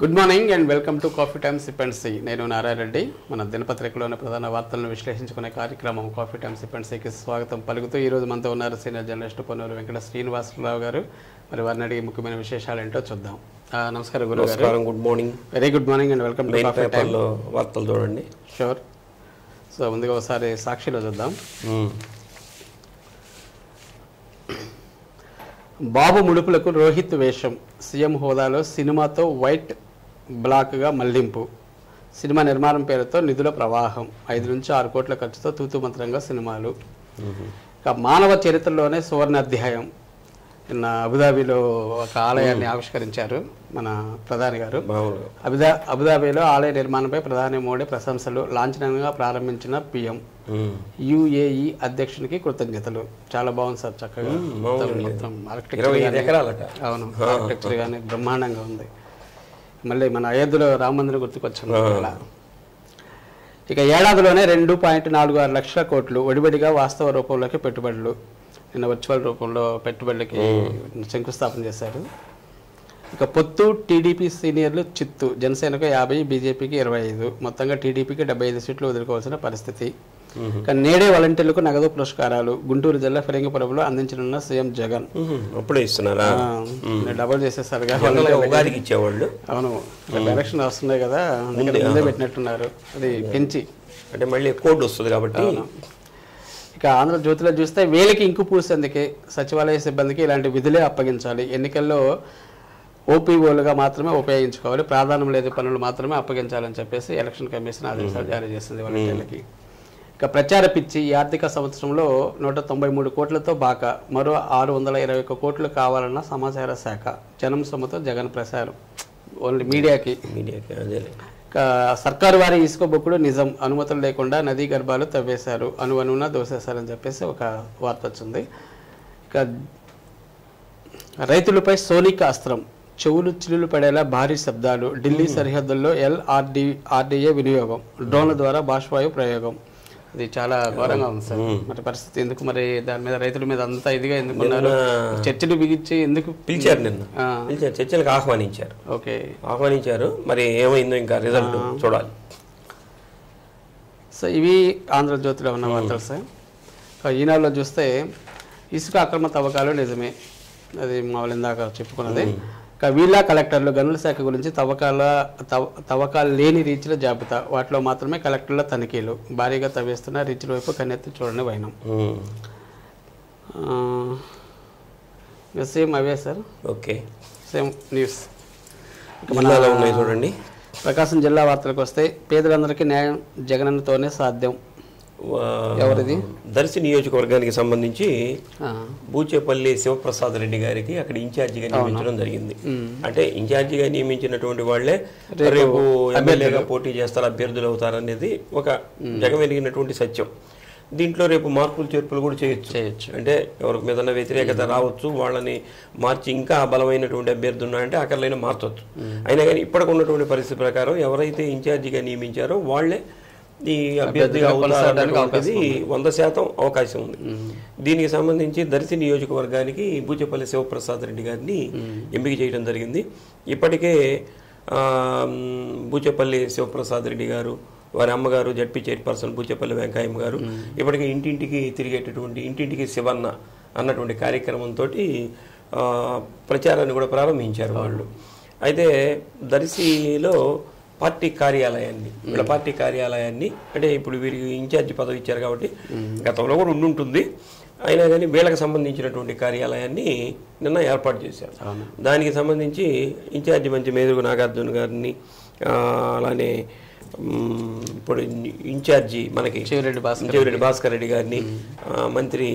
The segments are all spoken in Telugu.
Good morning and welcome to coffee time sip and see. నేను నారాయణ రెడ్డి. మన దినపత్రికలోని ప్రధాన వార్తలను విశ్లేషించుకునే కార్యక్రమం కాఫీ టైమ్ సిప్ అండ్ సీకి స్వాగతం పలుకుతూ ఈరోజు మనతో ఉన్నారు సీనియర్ జర్నలిస్ట్ పొన్నూరు వెంకట శ్రీనివాసరావు గారు. మరి వారిని అడిగి ముఖ్యమైన విశేషాలు ఏంటో చూద్దాం. నమస్కారం గురువు గారు. Good morning. Very good morning and welcome to coffee time. వార్తలు చూడండి. షూర్. సో ముందుగా ఒకసారి సాక్షిలో చూద్దాం. బాబు ముడుపులకు రోహిత్ వేషం, సీఎం హోదాలో సినిమాతో వైట్ బ్లాక్గా మళ్లింపు, సినిమా నిర్మాణం పేరుతో నిధుల ప్రవాహం, 5 నుంచి 6 కోట్ల ఖర్చుతో తూతుమంత్రంగా సినిమాలు. ఇక మానవ చరిత్రలోనే సువర్ణ అధ్యాయం. నిన్న అబుదాబిలో ఒక ఆలయాన్ని ఆవిష్కరించారు మన ప్రధాని గారు. అబుదాబిలో ఆలయ నిర్మాణంపై ప్రధాని మోడీ ప్రశంసలు, లాంఛనంగా ప్రారంభించిన పీఎం. యుఏఈ అధ్యక్షునికి కృతజ్ఞతలు. చాలా బాగుంది సార్, చక్కగా మొత్తం ఆర్కిటెక్చర్. అవును, ఆర్కిటెక్చర్ కానీ బ్రహ్మాండంగా ఉంది. మళ్ళీ మన అయోధ్యలో రామ మందిరం గుర్తుకొచ్చింది. ఇక ఏడాదిలోనే 2.46 లక్షల కోట్లు ఒడిబడిగా వాస్తవ రూపంలోకి పెట్టుబడులు. నిన్న వర్చువల్ రూపంలో పెట్టుబడులకి శంకుస్థాపన చేశారు. ఇక పొత్తు టీడీపీ సీనియర్లు చిత్తు, జనసేనకు 50, బీజేపీకి 25, మొత్తంగా టీడీపీకి 75 సీట్లు వదులుకోవాల్సిన పరిస్థితి. ఇక నేడే వాలంటీర్లకు నగదు పురస్కారాలు, గుంటూరు జిల్లా ఫిరంగిపురంలో అందించనున్న సీఎం జగన్. అప్పుడే ఇస్తున్నారా? డబుల్ చేసేసారు. ఇచ్చేవాళ్ళు. అవును, ఎలక్షన్ వస్తున్నాయి కదా, ముందే పెట్టినట్టున్నారు. అది పెంచి అంటే మళ్ళీ కోడ్ వస్తుంది కాబట్టి. ఇక ఆంధ్రజ్యోతిలో చూస్తే వేలికి ఇంకు పూసేందుకే సచివాలయ సిబ్బందికి ఇలాంటి విధులే అప్పగించాలి, ఎన్నికల్లో ఓపీఓలుగా మాత్రమే ఉపయోగించుకోవాలి, ప్రాధాన్యం లేని పనులు మాత్రమే అప్పగించాలని చెప్పేసి ఎలక్షన్ కమిషన్ ఆదేశాలు జారీ చేసింది వాలంటీర్లకి. ఇక ప్రచార పిచ్చి, ఈ ఆర్థిక సంవత్సరంలో 193 కోట్లతో బాకా, మరో 621 కోట్లు కావాలన్న సమాచార శాఖ. జనం సొమ్ముతో జగన్ ప్రసారం, ఓన్లీ మీడియాకి. ఇక సర్కారు వారి ఇసుక బొక్కుడు నిజం, అనుమతులు లేకుండా నదీ గర్భాలు తవ్వేశారు, అణువణున దోసేశారని చెప్పేసి ఒక వార్త వచ్చింది. ఇక రైతులపై సోనిక్ అస్త్రం, చెవులు చిల్లులు పడేలా భారీ శబ్దాలు, ఢిల్లీ సరిహద్దుల్లో LRDA వినియోగం, డ్రోన్ల ద్వారా బాష్పాయు ప్రయోగం. ఇది చాలా ఘోరంగా ఉంది సార్. మరి పరిస్థితి ఎందుకు, మరి దాని మీద రైతుల మీద అంతా ఇదిగా ఎందుకున్నారు? చర్చలు బిగించి ఎందుకు పిలిచారు? నిన్న చర్చలకు ఆహ్వానించారు. ఓకే, ఆహ్వానించారు. మరి ఏమైందో ఇంకా రిజల్ట్ చూడాలి. సో ఇవి ఆంధ్రజ్యోతిలో ఉన్న వార్తలు సార్. ఈనాడులో చూస్తే ఇసుక అక్రమ తవ్వకాలు నిజమే, అది మా వాళ్ళు ఇందాక చెప్పుకున్నది. వీళ్ళ కలెక్టర్లు గనుల శాఖ గురించి తవ్వకాలు లేని రీచ్ల జాబితా, వాటిలో మాత్రమే కలెక్టర్ల తనిఖీలు, భారీగా తవ్వేస్తున్న రీచ్ల వైపు కన్నెత్తి చూడని వైనం. సేమ్ అవే సార్. Okay, same news. చూడండి. ప్రకాశం జిల్లా వార్తలకు వస్తే పేదలందరికీ న్యాయం జగనన్నతోనే సాధ్యం. ఎవరిది? దర్శి నియోజకవర్గానికి సంబంధించి బూచేపల్లి శివప్రసాద్ రెడ్డి గారికి అక్కడ ఇన్ఛార్జిగా నియమించడం జరిగింది. అంటే ఇన్ఛార్జిగా నియమించినటువంటి వాళ్లే రేపు ఎమ్మెల్యేగా పోటీ చేస్తారు, అభ్యర్థులు అవుతారనేది ఒక జగమెరిగినటువంటి సత్యం. దీంట్లో రేపు మార్పులు చేర్పులు కూడా చేయొచ్చు. అంటే ఎవరికి మీద వ్యతిరేకత రావచ్చు, వాళ్ళని మార్చి ఇంకా బలమైనటువంటి అభ్యర్థి ఉన్నారంటే అక్కర్లైనా మార్చవచ్చు. అయినా కానీ ఇప్పటికి ఉన్నటువంటి పరిస్థితి ప్రకారం ఎవరైతే ఇన్ఛార్జిగా నియమించారో వాళ్లే ఈ అభ్యర్థిగా అవుతారనేది 100% అవకాశం ఉంది. దీనికి సంబంధించి దర్శి నియోజకవర్గానికి బూచేపల్లి శివప్రసాద్ రెడ్డి గారిని ఎంపిక చేయడం జరిగింది. ఇప్పటికే బూచేపల్లి శివప్రసాద్ రెడ్డి గారు, వారి అమ్మగారు జడ్పీ చైర్పర్సన్ బూచేపల్లి వెంకయ్యమ్మ గారు ఇప్పటికే ఇంటింటికి తిరిగేటటువంటి ఇంటింటికి శివన్న అన్నటువంటి కార్యక్రమంతో ప్రచారాన్ని కూడా ప్రారంభించారు వాళ్ళు. అయితే దర్శిలో పార్టీ కార్యాలయాన్ని, వీళ్ళ పార్టీ కార్యాలయాన్ని, అంటే ఇప్పుడు వీరికి ఇన్ఛార్జి పదవి ఇచ్చారు కాబట్టి గతంలో కూడా ఉండుంటుంది, అయినా కానీ వీళ్ళకి సంబంధించినటువంటి కార్యాలయాన్ని నిన్న ఏర్పాటు చేశారు. దానికి సంబంధించి ఇన్ఛార్జి మంత్రి మేదుగు నాగార్జున గారిని, అలానే ఇప్పుడు ఇన్ఛార్జి మనకి చెవిరెడ్డి భాస్కర్ రెడ్డి గారిని, మంత్రి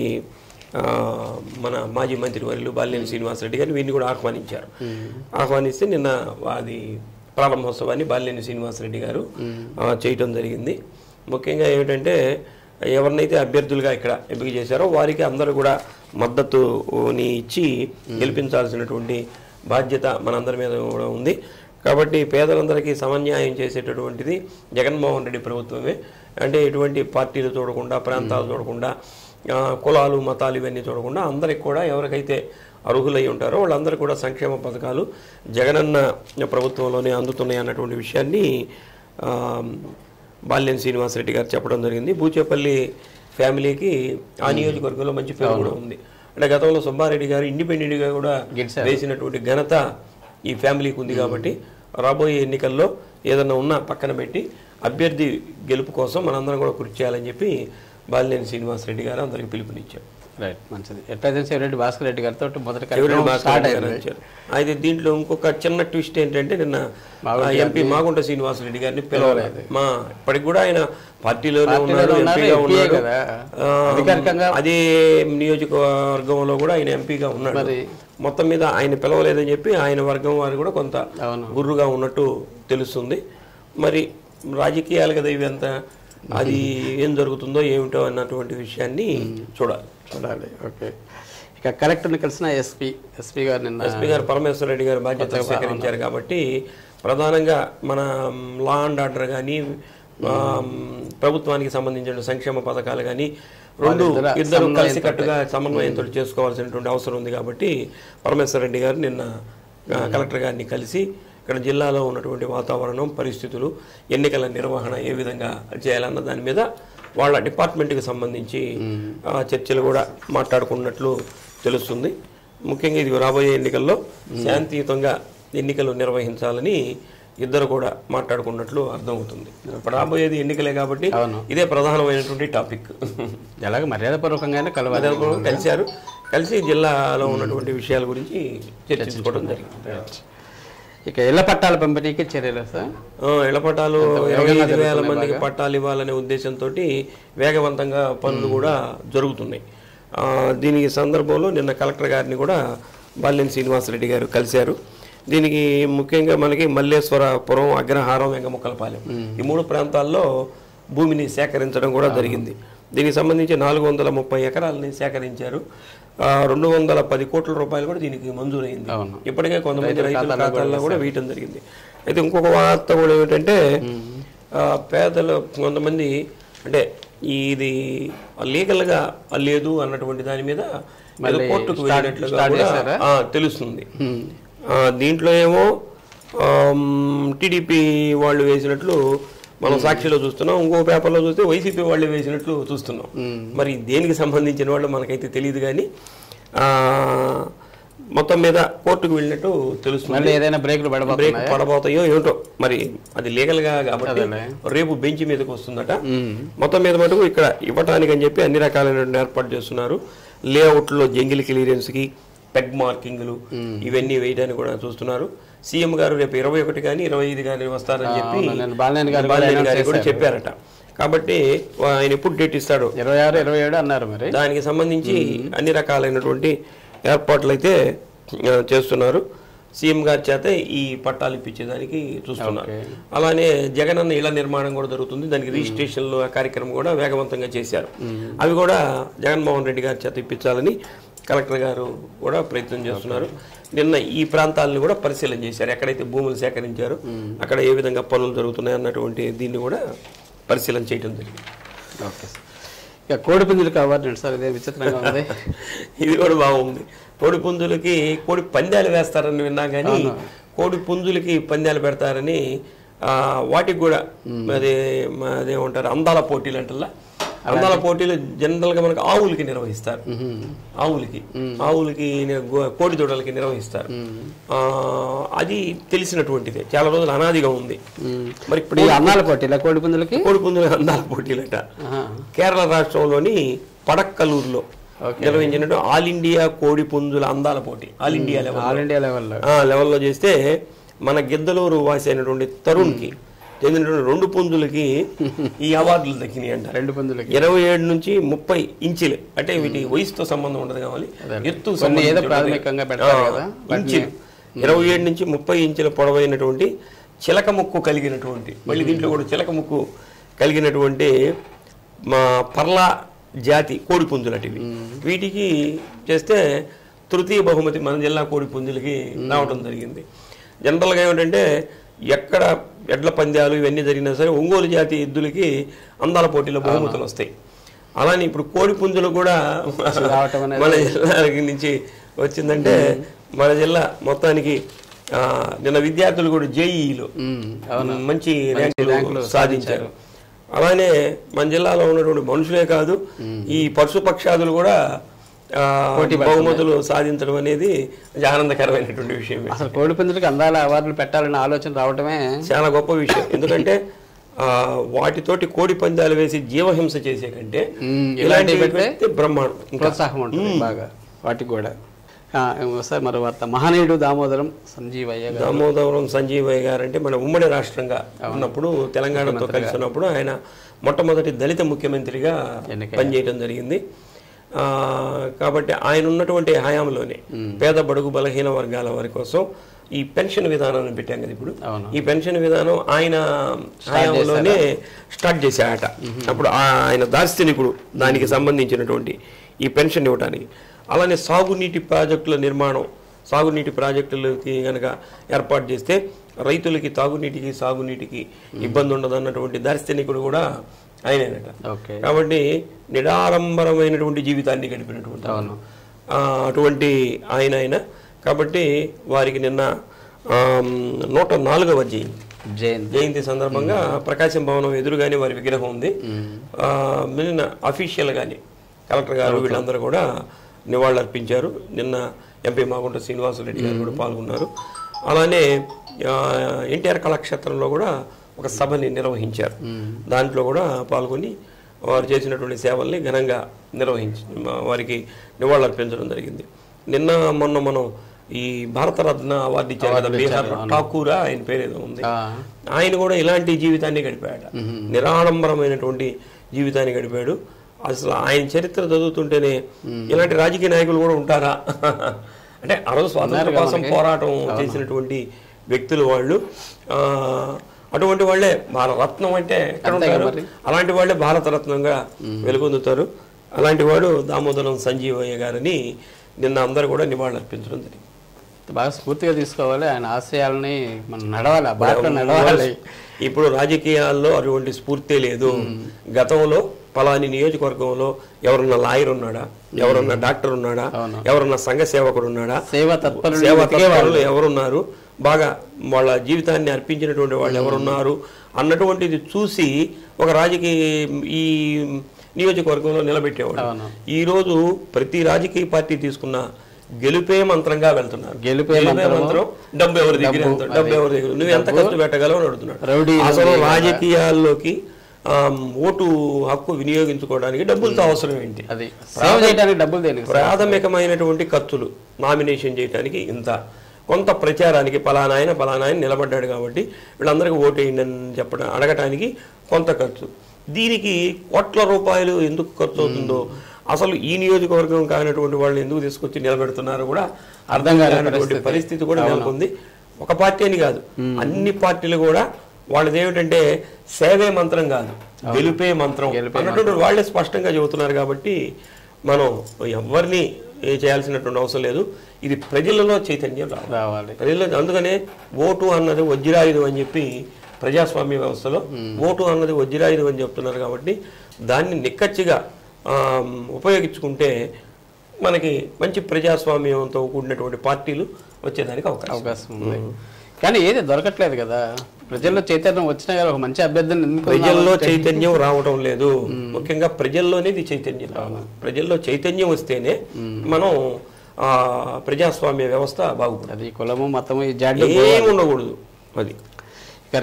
మన మాజీ మంత్రి వర్యులు బాలినేని శ్రీనివాసరెడ్డి గారిని, వీరిని కూడా ఆహ్వానించారు. ఆహ్వానిస్తే నిన్న అది ప్రారంభోత్సవాన్ని బాలినేని శ్రీనివాసరెడ్డి గారు చేయటం జరిగింది. ముఖ్యంగా ఏమిటంటే ఎవరినైతే అభ్యర్థులుగా ఇక్కడ ఎంపిక చేశారో వారికి అందరూ కూడా మద్దతుని ఇచ్చి గెలిపించాల్సినటువంటి బాధ్యత మనందరి మీద కూడా ఉంది. కాబట్టి పేదలందరికీ సమన్యాయం చేసేటటువంటిది జగన్మోహన్ రెడ్డి ప్రభుత్వమే. అంటే ఎటువంటి పార్టీలు చూడకుండా, ప్రాంతాలు చూడకుండా కులాలు మతాలు ఇవన్నీ చూడకుండా అందరికి కూడా ఎవరికైతే అర్హులై ఉంటారో వాళ్ళందరూ కూడా సంక్షేమ పథకాలు జగనన్న ప్రభుత్వంలోనే అందుతున్నాయి అన్నటువంటి విషయాన్ని బాలినేని శ్రీనివాసరెడ్డి గారు చెప్పడం జరిగింది. బూచేపల్లి ఫ్యామిలీకి ఆ నియోజకవర్గంలో మంచి పేరు కూడా ఉంది. అంటే గతంలో సుబ్బారెడ్డి గారు ఇండిపెండెంట్గా కూడా వేసినటువంటి ఘనత ఈ ఫ్యామిలీకి ఉంది. కాబట్టి రాబోయే ఎన్నికల్లో ఏదన్నా ఉన్నా పక్కన పెట్టి అభ్యర్థి గెలుపు కోసం మనందరం కూడా కృషి చేయాలని చెప్పి బాలినేని శ్రీనివాసరెడ్డి గారు అందరికి పిలుపునిచ్చారు. రైట్, మంచిది. ఎట్లయితే శివరెడ్డి భాస్కర్ రెడ్డి గారితో మొదటి అయితే దీంట్లో ఇంకొక చిన్న ట్విస్ట్ ఏంటంటే నిన్న ఎంపీ మాగుంట శ్రీనివాసరెడ్డి గారిని పిలవలేదు. ఇప్పటికి కూడా ఆయన పార్టీలోనే ఉన్నారు, ఎంపీగా ఉన్నారు, అదే నియోజకవర్గంలో కూడా ఆయన ఎంపీగా ఉన్నాడు. మొత్తం మీద ఆయన పిలవలేదని చెప్పి ఆయన వర్గం వారు కూడా కొంత గుర్రుగా ఉన్నట్టు తెలుస్తుంది. మరి రాజకీయాలు కదా ఇవి అంతా, అది ఏం జరుగుతుందో ఏమిటో అన్నటువంటి విషయాన్ని చూడాలి. ఓకే, ఇక కలెక్టర్ని కలిసిన ఎస్పీ గారు పరమేశ్వర రెడ్డి గారు బాధ్యతలు స్వీకరించారు. కాబట్టి ప్రధానంగా మన లా అండ్ ఆర్డర్ కానీ ప్రభుత్వానికి సంబంధించిన సంక్షేమ పథకాలు కానీ ఇద్దరు కలిసికట్టుగా సమన్వయంతో చేసుకోవాల్సినటువంటి అవసరం ఉంది. కాబట్టి పరమేశ్వర రెడ్డి గారు నిన్న కలెక్టర్ గారిని కలిసి ఇక్కడ జిల్లాలో ఉన్నటువంటి వాతావరణం, పరిస్థితులు, ఎన్నికల నిర్వహణ ఏ విధంగా చేయాలన్న దాని మీద వాళ్ళ డిపార్ట్మెంట్కి సంబంధించి చర్చలు కూడా మాట్లాడుకున్నట్లు తెలుస్తుంది. ముఖ్యంగా ఇది రాబోయే ఎన్నికల్లో శాంతియుతంగా ఎన్నికలు నిర్వహించాలని ఇద్దరు కూడా మాట్లాడుకున్నట్లు అర్థమవుతుంది. ఇప్పుడు రాబోయేది ఎన్నికలే కాబట్టి ఇదే ప్రధానమైనటువంటి టాపిక్. ఎలాగ మర్యాదపూర్వకంగానే కలిశారు, కలిసి జిల్లాలో ఉన్నటువంటి విషయాల గురించి చర్చించుకోవడం జరిగింది. ఇక ఇళ్ల పట్టాల పంపిణీకి చర్యలు సార్? ఇళ్ల పట్టాలు 25,000 మందికి పట్టాలు ఇవ్వాలనే ఉద్దేశంతో వేగవంతంగా పనులు కూడా జరుగుతున్నాయి. దీనికి సందర్భంలో నిన్న కలెక్టర్ గారిని కూడా బాలినేని శ్రీనివాసరెడ్డి గారు కలిశారు. దీనికి ముఖ్యంగా మనకి మల్లేశ్వరపురం, అగ్రహారం, వెంగముక్కలపాలెం ఈ 3 ప్రాంతాల్లో భూమిని సేకరించడం కూడా జరిగింది. దీనికి సంబంధించి 430 ఎకరాలని సేకరించారు. 210 కోట్ల రూపాయలు కూడా దీనికి మంజూరైంది. ఇప్పటికే కొంతమంది రైతుల ఖాతాల్లో కూడా వేయటం జరిగింది. అయితే ఇంకొక వార్త కూడా ఏమిటంటే పేదలు కొంతమంది అంటే ఇది లీగల్గా లేదు అన్నటువంటి దాని మీద కోర్టుకు వెళ్ళినట్లుగా తెలుస్తుంది. దీంట్లో ఏమో టీడీపీ వాళ్ళు వేసినట్లు మనం సాక్షిలో చూస్తున్నాం, ఇంకో పేపర్లో చూస్తే వైసీపీ వాళ్ళు వేసినట్లు చూస్తున్నాం. మరి దేనికి సంబంధించిన వాళ్ళు మనకైతే తెలియదు. కానీ మొత్తం మీద కోర్టుకు వెళ్ళినట్టు తెలుస్తుంది. ఏదైనా బ్రేక్ పడబోతాయో ఏమిటో, మరి అది లీగల్గా కాబట్టి రేపు బెంచ్ మీదకి వస్తుందట. మొత్తం మీద మటుకు ఇక్కడ ఇవ్వటానికి అని చెప్పి అన్ని రకాలైన ఏర్పాటు చేస్తున్నారు. లేఅవుట్లో జంగిల్ క్లియరెన్స్కి పెగ్ మార్కింగ్లు ఇవన్నీ వేయడానికి కూడా చూస్తున్నారు. సీఎం గారు రేపు 21 కానీ 25 కానీ వస్తారని చెప్పి బాలినేని గారు కూడా చెప్పారట. కాబట్టి ఆయన ఎప్పుడు డేట్ ఇస్తాడు? 26, 27 అన్నారు. మరి దానికి సంబంధించి అన్ని రకాలైనటువంటి ఏర్పాట్లు అయితే చేస్తున్నారు. సీఎం గారి చేత ఈ పట్టాలు ఇప్పించేదానికి చూస్తున్నారు. అలానే జగనన్న ఇళ్ల నిర్మాణం కూడా జరుగుతుంది. దానికి రిజిస్ట్రేషన్లు కార్యక్రమం కూడా వేగవంతంగా చేశారు. అవి కూడా జగన్మోహన్ రెడ్డి గారి చేత ఇప్పించాలని కలెక్టర్ గారు కూడా ప్రయత్నం చేస్తున్నారు. నిన్న ఈ ప్రాంతాలను కూడా పరిశీలన చేశారు. ఎక్కడైతే భూములు సేకరించారో అక్కడ ఏ విధంగా పనులు జరుగుతున్నాయి అన్నటువంటి దీన్ని కూడా పరిశీలన చేయడం జరిగింది. ఓకే, ఇక కోడి పుంజులు కావాలి సార్, ఇదే విచిత్రంగా ఉంది. ఇది కూడా బాగుంది. కోడి పుంజులకి కోడి పందాలు వేస్తారని విన్నా, కానీ కోడి పుంజులకి పందాలు పెడతారని వాటికి కూడా అదేమంటారు అందాల పోటీలు అంటల్లా. అందాల పోటీలు జనరల్గా మనకు ఆవులకి నిర్వహిస్తారు. ఆవులకి కోడి దూడలకి నిర్వహిస్తారు. అది తెలిసినటువంటిదే, చాలా రోజులు అనాదిగా ఉంది. మరి ఇప్పుడు అందాల పోటీల కోడి పుంజుల అందాల పోటీలట కేరళ రాష్ట్రంలోని పడక్కలూరులో నిర్వహించినట్టు ఆల్ ఇండియా కోడి పుంజుల అందాల పోటీ ఆల్ ఇండియా లెవెల్లో చేస్తే మన గిద్దలూరు వాసి అయినటువంటి తరుణ్కి చెందినటువంటి 2 పుంజులకి ఈ అవార్డులు దక్కినాయి అంట. 2 పుంజులకి 27 నుంచి 30 ఇంచులు, అంటే వీటి వయసుతో సంబంధం ఉండదు కావాలి, ఎత్తు ఇంచులు 27 నుంచి 30 ఇంచుల పొడవైనటువంటి చిలక ముక్కు కలిగినటువంటి, మళ్ళీ దీంట్లో కూడా చిలక ముక్కు కలిగినటువంటి మా పర్లా జాతి కోడి పుంజులు అటివి. వీటికి చేస్తే తృతీయ బహుమతి మన జిల్లా కోడి పుంజులకి రావడం జరిగింది. జనరల్గా ఏమిటంటే ఎక్కడ ఎడ్ల పందాలు ఇవన్నీ జరిగినా సరే ఒంగోలు జాతి ఎద్దులకి అందాల పోటీలో బహుమతులు వస్తాయి. అలానే ఇప్పుడు కోడి పుంజులు కూడా మన జిల్లా నుంచి వచ్చిందంటే మన జిల్లా మొత్తానికి నిన్న విద్యార్థులు కూడా జేఈలో మంచి ర్యాంకులు సాధించారు. అలానే మన జిల్లాలో ఉన్నటువంటి మనుషులే కాదు ఈ పశుపక్షాదులు కూడా బహుమతులు సాధించడం అనేది ఆనందకరమైనటువంటి విషయం. అసలు కోడి పుంజులకు అందాల అవార్డులు పెట్టాలనే ఆలోచన రావడమే చాలా గొప్ప విషయం. ఎందుకంటే వాటితోటి కోడి పందాలు వేసి జీవహింస చేసే కంటే ఇలాంటి బ్రహ్మాండం ప్రోత్సాహం ఉంటుంది బాగా వాటికి కూడా. సార్ మరి వార్త మహనీయుడు దామోదరం సంజీవయ్య గారు అంటే మన ఉమ్మడి రాష్ట్రంగా ఉన్నప్పుడు తెలంగాణతో కలిసి ఉన్నప్పుడు ఆయన మొట్టమొదటి దళిత ముఖ్యమంత్రిగా పనిచేయడం జరిగింది. కాబట్టి ఆయన ఉన్నటువంటి హయాంలోనే పేద బడుగు బలహీన వర్గాల వారి కోసం ఈ పెన్షన్ విధానాన్ని పెట్టాం కదా. ఇప్పుడు ఈ పెన్షన్ విధానం ఆయన హయాంలోనే స్టార్ట్ చేశాట. అప్పుడు ఆయన దార్శనికుడు దానికి సంబంధించినటువంటి ఈ పెన్షన్ ఇవ్వడానికి. అలానే సాగునీటి ప్రాజెక్టుల నిర్మాణం, సాగునీటి ప్రాజెక్టులకి కనుక ఏర్పాటు చేస్తే రైతులకి తాగునీటికి సాగునీటికి ఇబ్బంది ఉండదు అన్నటువంటి దార్శనికుడు కూడా ఆయనేనట. కాబట్టి నిరాడంబరమైనటువంటి జీవితాన్ని గడిపినటువంటి అటువంటి ఆయన. కాబట్టి వారికి నిన్న 104వ జయంతి సందర్భంగా ప్రకాశం భవనం ఎదురుగానే వారి విగ్రహం ఉంది. నిన్న అఫీషియల్ గానే కలెక్టర్ గారు వీళ్ళందరూ కూడా నివాళులర్పించారు. నిన్న ఎంపీ మాగుంట శ్రీనివాసరెడ్డి గారు కూడా పాల్గొన్నారు. అలానే ఎన్టీఆర్ కళాక్షేత్రంలో కూడా ఒక సభని నిర్వహించారు. దాంట్లో కూడా పాల్గొని వారు చేసినటువంటి సేవల్ని ఘనంగా వారికి నివాళులర్పించడం జరిగింది. నిన్న మొన్న మనం ఈ భారతరత్న అవార్డు ఇచ్చారు కదా, బీహార్ ఠాకూరా ఆయన పేరేదో ఉంది. ఆయన కూడా ఇలాంటి జీవితాన్ని గడిపాడు, నిరాడంబరమైనటువంటి జీవితాన్ని గడిపాడు. అసలు ఆయన చరిత్ర చదువుతుంటేనే ఇలాంటి రాజకీయ నాయకులు కూడా ఉంటారా అంటే ఆ రోజు స్వాతంత్ర కోసం పోరాటం చేసినటువంటి వ్యక్తులు వాళ్ళు. అటువంటి వాళ్ళే భారతరత్నం అంటే ఎక్కడ ఉంటారు, అలాంటి వాళ్ళే భారతరత్నంగా వెలుగొందుతారు. అలాంటి వాడు దామోదరం సంజీవయ్య గారిని నిన్న అందరూ కూడా నివాళులు అర్పించడం జరిగింది. బాగా స్ఫూర్తిగా తీసుకోవాలి, ఆయన ఆశయాలని మనం నడవాలి. ఇప్పుడు రాజకీయాల్లో అటువంటి స్ఫూర్తి లేదు. గతంలో పలాని నియోజకవర్గంలో ఎవరన్నా లాయర్ ఉన్నాడా, ఎవరన్నా డాక్టర్ ఉన్నాడా, ఎవరన్నా సంఘ సేవకుడు ఉన్నాడా, సేవా తత్పరులు ఎవరున్నారు, బాగా వాళ్ళ జీవితాన్ని అర్పించినటువంటి వాళ్ళు ఎవరున్నారు అన్నటువంటిది చూసి ఒక రాజకీయ ఈ నియోజకవర్గంలో నిలబెట్టేవాడు. ఈరోజు ప్రతి రాజకీయ పార్టీ తీసుకున్న గెలుపే మంత్రంగా వెళ్తున్నారు. గెలుపే మంత్రం, డబ్బు ఎవరి దగ్గర, నువ్వు ఎంత ఖర్చు పెట్టగలవు అని అడుగుతున్నాడు. అసలు రాజకీయాల్లోకి ఓటు హక్కు వినియోగించుకోవడానికి డబ్బులతో అవసరం ఏంటి? ప్రాథమికమైనటువంటి ఖర్చులు, నామినేషన్ చేయడానికి ఇంత, కొంత ప్రచారానికి పలానాయన నిలబడ్డాడు కాబట్టి వీళ్ళందరికీ ఓటు వేయండి అని చెప్పడం అడగటానికి కొంత ఖర్చు. దీనికి కోట్ల రూపాయలు ఎందుకు ఖర్చు అవుతుందో, అసలు ఈ నియోజకవర్గం కానటువంటి వాళ్ళు ఎందుకు తీసుకొచ్చి నిలబెడుతున్నారో కూడా అర్థం కానటువంటి పరిస్థితి కూడా నెలకొంది. ఒక పార్టీ అని కాదు, అన్ని పార్టీలు కూడా వాళ్ళది ఏమిటంటే సేవే మంత్రం కాదు, గెలుపే మంత్రం అన్నటువంటి వాళ్ళే స్పష్టంగా చెబుతున్నారు. కాబట్టి మనం ఎవరిని చేయాల్సినటువంటి అవసరం లేదు. ఇది ప్రజలలో చైతన్యం రావాలి ప్రజల్లో. అందుకనే ఓటు అన్నది వజ్రాయుధం అని చెప్పి ప్రజాస్వామ్య వ్యవస్థలో ఓటు అన్నది వజ్రాయుధం అని చెప్తున్నారు. కాబట్టి దాన్ని నిక్కచ్చిగా ఉపయోగించుకుంటే మనకి మంచి ప్రజాస్వామ్యంతో కూడినటువంటి పార్టీలు వచ్చేదానికి అవకాశం ఉంది. కానీ ఏది దొరకట్లేదు కదా, ప్రజల్లో చైతన్యం వచ్చినా కానీ ఒక మంచి అభ్యర్థిని ప్రజల్లో చైతన్యం రావడం లేదు. ముఖ్యంగా ప్రజల్లోనే ఇది చైతన్యం రావాలి. ప్రజల్లో చైతన్యం వస్తేనే మనం ప్రజాస్వామ్య వ్యవస్థ బాగుపడుతుంది. కులము మతము ఏమి ఉండకూడదు. అది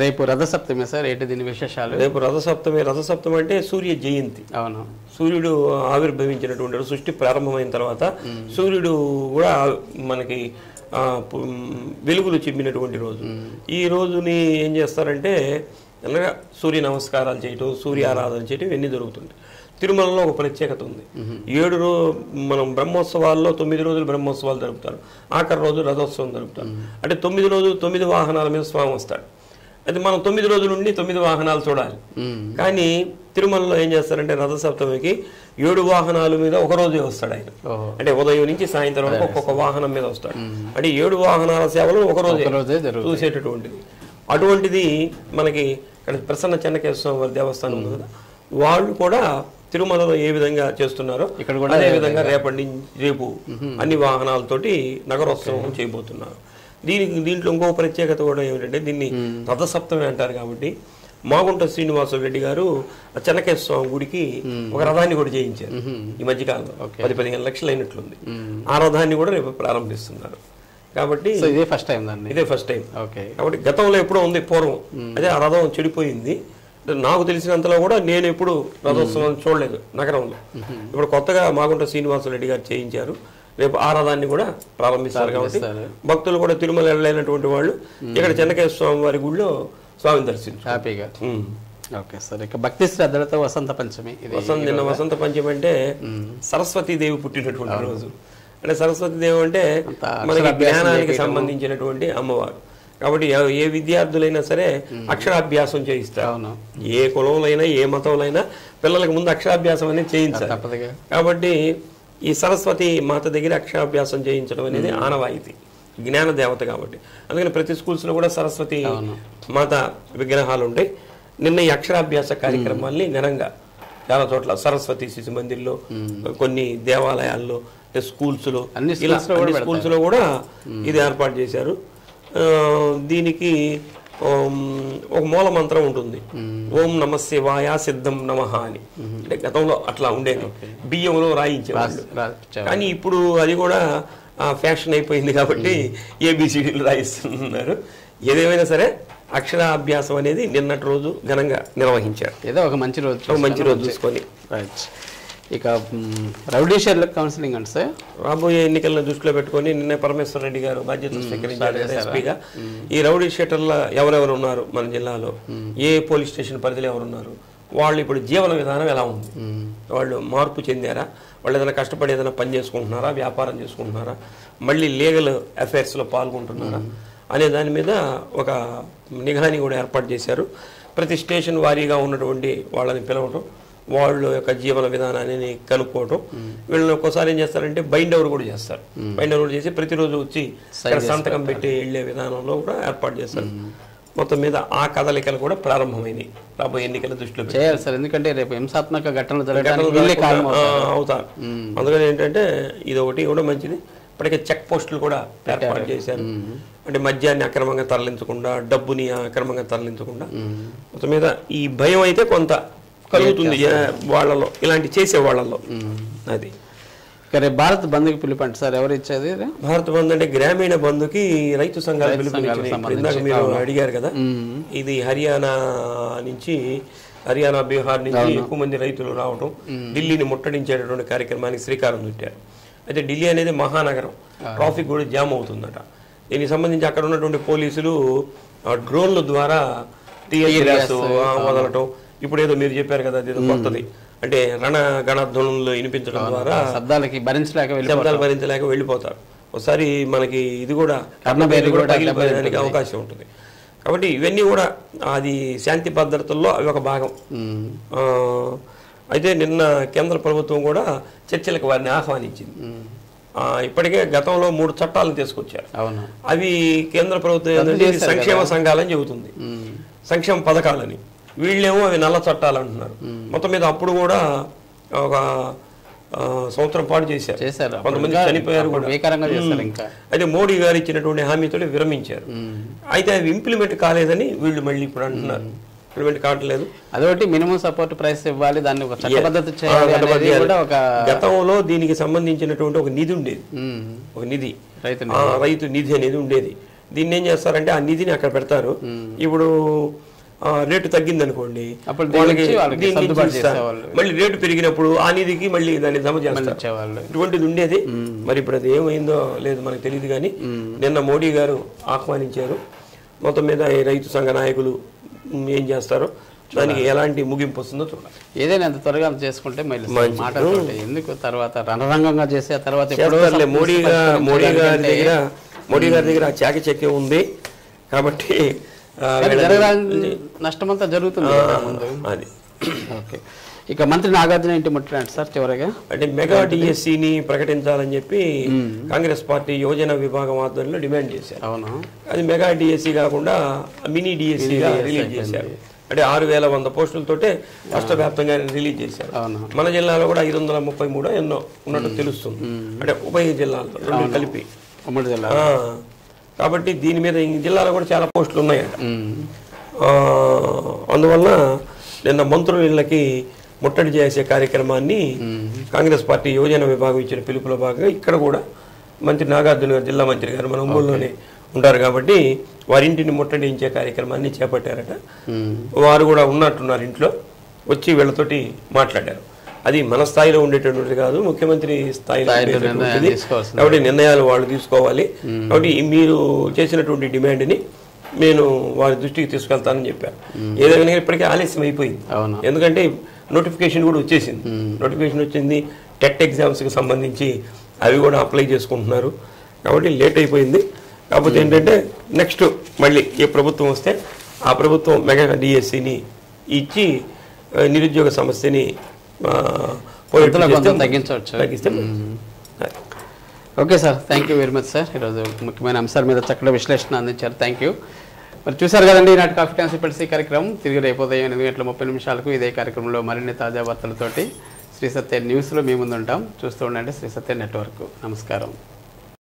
రేపు రథసప్తమి సార్, ఏంటి దీని విశేషాలు? రేపు రథసప్తమి అంటే సూర్య జయంతి. అవును, సూర్యుడు ఆవిర్భవించినటువంటి సృష్టి ప్రారంభమైన తర్వాత సూర్యుడు కూడా మనకి వెలుగులు చిమ్మినటువంటి రోజు. ఈ రోజుని ఏం చేస్తారంటే అనగా సూర్య నమస్కారాలు చేయటం, సూర్య ఆరాధన చేయటం ఇవన్నీ జరుగుతుంది. తిరుమలలో ఒక ప్రత్యేకత ఉంది. 7 మనం బ్రహ్మోత్సవాల్లో 9 రోజులు బ్రహ్మోత్సవాలు జరుపుతారు, ఆఖరి రోజు రథోత్సవం జరుపుతారు. అంటే 9 రోజులు 9 వాహనాల మీద స్వామి వస్తాడు. అయితే మనం 9 రోజుల నుండి 9 వాహనాలు చూడాలి. కానీ తిరుమలలో ఏం చేస్తారంటే రథసప్తమికి 7 వాహనాల మీద ఒక రోజే వస్తాడు ఆయన. అంటే ఉదయం నుంచి సాయంత్రం వరకు ఒక్కొక్క వాహనం మీద వస్తాడు. అంటే 7 వాహనాల సేవలు ఒక రోజే చూసేటటువంటిది. అటువంటిది మనకి ఇక్కడ ప్రసన్న చెన్నకేశ్వర వారి దేవస్థానం ఉంది కదా, వాళ్ళు కూడా తిరుమలలో ఏ విధంగా చేస్తున్నారో ఇక్కడ కూడా అదే విధంగా రేపు అన్ని వాహనాలతోటి నగరోత్సవం చేయబోతున్నారు. దీంట్లో ఇంకో ప్రత్యేకత కూడా ఏమిటంటే దీన్ని రథసప్తమి అంటారు కాబట్టి మాగుంట శ్రీనివాసరెడ్డి గారు చెన్నకేశ్వర స్వామి గుడికి ఒక రథాన్ని కూడా చేయించారు ఈ మధ్యకాలంలో. 10-15 లక్షలు అయినట్లుంది. ఆ రథాన్ని కూడా రేపు ప్రారంభిస్తున్నారు. కాబట్టి ఇదే ఫస్ట్ టైం. కాబట్టి గతంలో ఎప్పుడో ఉంది పూర్వం, అదే ఆ రథం చెడిపోయింది. నాకు తెలిసినంతలో కూడా నేను ఎప్పుడు రథోత్సవం చూడలేదు నగరంలో. ఇప్పుడు కొత్తగా మాగుంట శ్రీనివాసరెడ్డి గారు చేయించారు. రేపు ఆ రథాన్ని కూడా ప్రారంభిస్తారు. కాబట్టి భక్తులు కూడా తిరుమల వెళ్ళలేనటువంటి వాళ్ళు ఇక్కడ చెన్నకేశ్వర స్వామి వారి గుడిలో స్వామిని దర్శించారు హ్యాపీగా. Okay sir. ఇక భక్తి శ్రద్ధలతో వసంత పంచమి. వసంత పంచమి అంటే సరస్వతీదేవి పుట్టినటువంటి రోజు. అంటే సరస్వతీదేవి అంటే మనకి జ్ఞానానికి సంబంధించినటువంటి అమ్మవారు. కాబట్టి ఏ విద్యార్థులైనా సరే అక్షరాభ్యాసం చేయిస్తారు. ఏ కులంలో ఏ మతంలో పిల్లలకు ముందు అక్షరాభ్యాసం అనేది చేయించాలి. కాబట్టి ఈ సరస్వతి మాత దగ్గర అక్షరాభ్యాసం చేయించడం అనేది ఆనవాయితీ, జ్ఞాన దేవత కాబట్టి. అందుకని ప్రతి స్కూల్స్లో కూడా సరస్వతి మాత విగ్రహాలు ఉంటాయి. నిన్న ఈ అక్షరాభ్యాస కార్యక్రమాల్ని ఘనంగా చాలా చోట్ల సరస్వతి శిశు మందిర్లో, కొన్ని దేవాలయాల్లో, స్కూల్స్లో, ఇలా స్కూల్స్లో కూడా ఇది ఏర్పాటు చేశారు. దీనికి ఒక మూల మంత్రం ఉంటుంది, ఓం నమ శివాయ సిద్ధం నమః అని. అంటే గతంలో అట్లా ఉండేది, బియ్యంలో రాయించేవాళ్ళు. కానీ ఇప్పుడు అది కూడా ఫ్యాషన్ అయిపోయింది కాబట్టి ఏబిసిడీలు రాయిస్తున్నారు. ఏదేమైనా సరే అక్షరాభ్యాసం అనేది నిన్నటి రోజు ఘనంగా నిర్వహించారు. ఏదో ఒక మంచి రోజు చూసుకొని. ఇక రౌడీ షీటర్లకు కౌన్సిలింగ్ అంటే సార్ రాబోయే ఎన్నికలను దృష్టిలో పెట్టుకొని నిన్న పరమేశ్వర రెడ్డి గారు బాధ్యతలు స్వీకరించారు ఎస్పీగా. ఈ రౌడీ షీటర్ల ఎవరెవరు ఉన్నారు మన జిల్లాలో, ఏ పోలీస్ స్టేషన్ పరిధిలో ఎవరున్నారు, వాళ్ళు ఇప్పుడు జీవన విధానం ఎలా ఉంది, వాళ్ళు మార్పు చెందారా, వాళ్ళు ఏదైనా కష్టపడి ఏదైనా పని చేసుకుంటున్నారా, వ్యాపారం చేసుకుంటున్నారా, మళ్ళీ లీగల్ అఫైర్స్లో పాల్గొంటున్నారా అనే దాని మీద ఒక నిఘాని కూడా ఏర్పాటు చేశారు. ప్రతి స్టేషన్ వారీగా ఉన్నటువంటి వాళ్ళని పిలవటం, వాళ్ళ యొక్క జీవన విధానాన్ని కనుక్కోవటం. వీళ్ళని ఒక్కోసారి ఏం చేస్తారంటే బైండ్ ఓవర్ కూడా చేస్తారు. బైండ్ ఓవర్ చేసి ప్రతిరోజు వచ్చి సంతకం పెట్టి వెళ్లే విధానంలో కూడా ఏర్పాటు చేస్తారు. మొత్తం మీద ఆ కదలికలు కూడా ప్రారంభమైనవి రాబోయే ఎన్నికల దృష్టిలో చేయాలి సార్. ఎందుకంటే రేపు హింసాత్మక ఘటనలు అవుతారు. అందుకని ఏంటంటే ఇది ఒకటి కూడా మంచిది. ఇప్పటికే చెక్ పోస్టులు కూడా ఏర్పాటు చేశారు. అంటే మద్యాన్ని అక్రమంగా తరలించకుండా, డబ్బుని అక్రమంగా తరలించకుండా, మొత్తం మీద ఈ భయం అయితే కొంత కలుగుతుంది వాళ్ళలో, ఇలాంటి చేసే వాళ్ళలో. అది భారత్ బంద్కి పిలుపండి సార్, ఎవరు ఇచ్చేది? భారత్ బంద్ అంటే గ్రామీణ బంద్కి రైతు సంఘాలు పిలుపునిచ్చాయి. ఇందాక మీరు అడిగారు కదా, ఇది హర్యానా నుంచి, హర్యానా బీహార్ నుంచి ఎక్కువ మంది రైతులు రావడం, ఢిల్లీని ముట్టడించేటటువంటి కార్యక్రమానికి శ్రీకారం చుట్టారు. అయితే ఢిల్లీ అనేది మహానగరం, ట్రాఫిక్ కూడా జామ్ అవుతుందట. దీనికి సంబంధించి అక్కడ ఉన్నటువంటి పోలీసులు డ్రోన్ల ద్వారా టీయర్ గ్యాస్ వదలటం. ఇప్పుడు ఏదో మీరు చెప్పారు కదా, అది కొత్తది. అంటే రణగణధ్వనులు వినిపించడం ద్వారా శబ్దాలు భరించలేక వెళ్ళిపోతారు. ఒకసారి మనకి ఇది కూడా పగిలిపోయడానికి అవకాశం ఉంటుంది. కాబట్టి ఇవన్నీ కూడా అది శాంతి భద్రతల్లో అవి ఒక భాగం. అయితే నిన్న కేంద్ర ప్రభుత్వం కూడా చర్చలకు వారిని ఆహ్వానించింది. ఇప్పటికే గతంలో 3 చట్టాలను తీసుకొచ్చారు. అవి కేంద్ర ప్రభుత్వం సంక్షేమ సంఘాలని చెబుతుంది, సంక్షేమ పథకాలని. వీళ్ళేమో అవి నల్ల చట్టాలు అంటున్నారు. మొత్తం మీద అప్పుడు కూడా ఒక సంవత్సరం పాటు చేశారు, కొంతమంది చనిపోయారు కూడా. అయితే మోడీ గారు ఇచ్చినటువంటి హామీతో విరమించారు. అయితే అవి ఇంప్లిమెంట్ కాలేదని వీళ్ళు మళ్ళీ ఇప్పుడు అంటున్నారు. ఇంప్లిమెంట్ కావట్లేదు. అదొకటి మినిమం సపోర్ట్ ప్రైస్ ఇవ్వాలి, దాన్ని ఒక చట్టబద్ధత చేయాలి. గతంలో దీనికి సంబంధించినటువంటి ఒక నిధి ఉండేది, ఒక నిధి, రైతు నిధి అనేది ఉండేది. దీన్ని ఏం చేస్తారంటే ఆ నిధిని అక్కడ పెడతారు. ఇప్పుడు రేటు తగ్గింది అనుకోండి, మళ్ళీ రేటు పెరిగినప్పుడు ఆ నిధికి మళ్ళీ దాన్ని జమ చేస్తారు. ఇటువంటిది ఉండేది. మరి ఇప్పుడు అది ఏమైందో లేదు మనకు తెలియదు. కానీ నిన్న మోడీ గారు ఆహ్వానించారు. మొత్తం మీద ఈ రైతు సంఘ నాయకులు ఏం చేస్తారో దానికి ఎలాంటి ముగింపు వస్తుందో చూడాలి. ఏదైనా అంత త్వరగా చేసుకుంటే మాట్లాడుతుంటే ఎందుకు తర్వాత రణరంగంగా చేసే తర్వాత మోడీ గారి దగ్గర చాకచక్యం ఉంది కాబట్టి నష్టమంతా జరుగుతుంది. అది ఓకే. ఇక మంత్రి నాగార్జున ఇంటి ముట్టినట్టు సార్ చివరిగా అంటే మెగా డిఎస్సిని ప్రకటించాలని చెప్పి కాంగ్రెస్ పార్టీ యువజన విభాగం ఆధ్వర్యంలో డిమాండ్ చేశారు. అవును, అది మెగా డిఎస్సి కాకుండా మినీ డిఎస్సిగా రిలీజ్ చేశారు. అంటే 6,100 పోస్టులతోటే రాష్ట్ర వ్యాప్తంగా రిలీజ్ చేశారు. మన జిల్లాలో కూడా 533 ఎన్నో ఉన్నట్టు తెలుస్తుంది. అంటే ఉభయ జిల్లాల్లో రెండు కలిపి ఉమ్మడి జిల్లా. కాబట్టి దీని మీద ఈ జిల్లాలో కూడా చాలా పోస్టులు ఉన్నాయట. అందువల్ల నిన్న మంత్రుల ఇళ్ళకి ముట్టడి చేసే కార్యక్రమాన్ని కాంగ్రెస్ పార్టీ యువజన విభాగం ఇచ్చిన పిలుపులో భాగంగా ఇక్కడ కూడా మంత్రి నాగార్జున గారు, జిల్లా మంత్రి గారు మన ఒంగోలులోనే ఉంటారు కాబట్టి వారింటిని ముట్టడించే కార్యక్రమాన్ని చేపట్టారట. వారు కూడా ఉన్నట్టున్నారు ఇంట్లో, వచ్చి వీళ్ళతోటి మాట్లాడారు. అది మన స్థాయిలో ఉండేటటువంటిది కాదు, ముఖ్యమంత్రి స్థాయిలో ఉండేటటువంటిది. కాబట్టి నిర్ణయాలు వాళ్ళు తీసుకోవాలి. కాబట్టి మీరు చేసినటువంటి డిమాండ్ని నేను వారి దృష్టికి తీసుకెళ్తానని చెప్పారు. ఏదైనా ఇప్పటికే ఆలస్యం అయిపోయింది, ఎందుకంటే నోటిఫికేషన్ కూడా వచ్చేసింది. నోటిఫికేషన్ వచ్చింది, టెట్ ఎగ్జామ్స్కి సంబంధించి అవి కూడా అప్లై చేసుకుంటున్నారు. కాబట్టి లేట్ అయిపోయింది. కాకపోతే ఏంటంటే నెక్స్ట్ మళ్ళీ ఏ ప్రభుత్వం వస్తే ఆ ప్రభుత్వం మెగా డిఎస్సిని ఇచ్చి నిరుద్యోగ సమస్యని తగ్గిస్తే. Okay sir, thank you very much sir. ఈరోజు ముఖ్యమైన అంశాల మీద చక్కటి విశ్లేషణ అందించారు. Thank you. మరి చూసారు కదండి ఈనాటి కాఫీ టైమ్స్ ఇప్పటిసీ కార్యక్రమం. తిరిగి రేపు ఉదయం 8:30 ఇదే కార్యక్రమంలో మరిన్ని తాజా వార్తలతోటి శ్రీ సత్య న్యూస్లో మీ ముందు ఉంటాం. చూస్తూ ఉండండి శ్రీ సత్య నెట్వర్క్. నమస్కారం.